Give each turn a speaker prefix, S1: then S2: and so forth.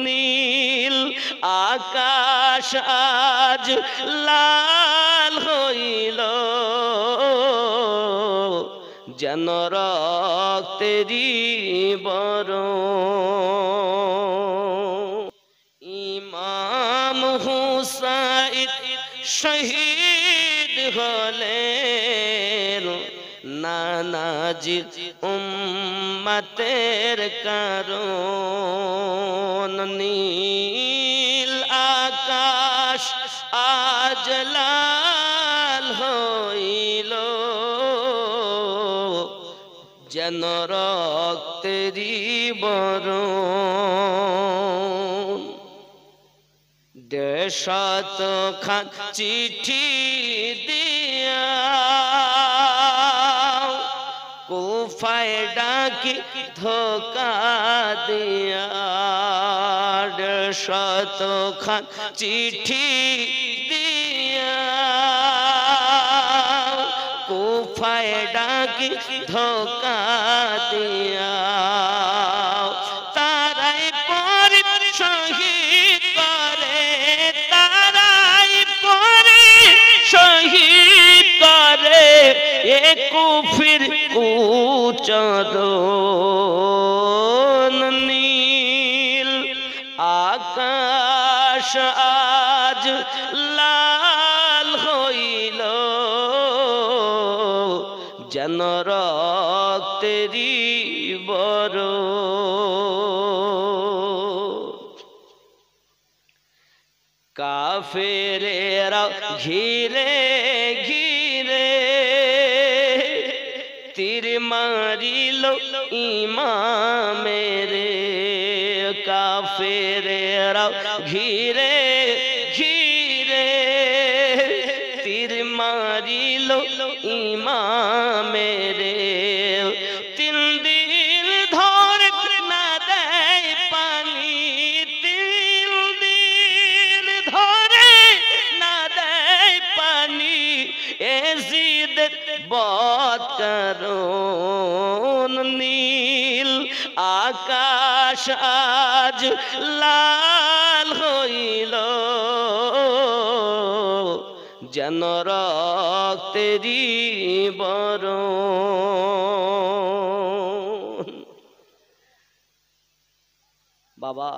S1: নীল আকাশ আজ লাল হইল যেন রক্তেরই বরণ। ইমাম হুসাইন শহীদ হলেন নানাজি উম্মতের কারণ। নীল আকাশ আজ লাল হইল যেন রক্তেরই বরণ। দেশতখান চিঠি দিয়া কুফায় ডাকি ধোকা দিয়া। দেশতখান চিঠি দিয়া কুফায় ডাকি ধোকা দিয়া। তারাই পরে শহীদ করে, তারাই পরে শহীদ করে এ কুফির কুচরণ। নীল আকাশ আজ লাল হইল যেন রক্তেরই বরণ। কাফেরেরা ঘিরে ঘিরে তীর মারিল ইমামেরে। কাফেরেরা ঘিরে ঘিরে তীর মারিল ইমামেরে। 3 দিন ধরে না দেয় পানি, 3 দিন ধরে না দেয় পানি এজিদের বৎকারণ। নীল আকাশ আজ লাল হইল যেন রক্তেরই বরণ। বাবা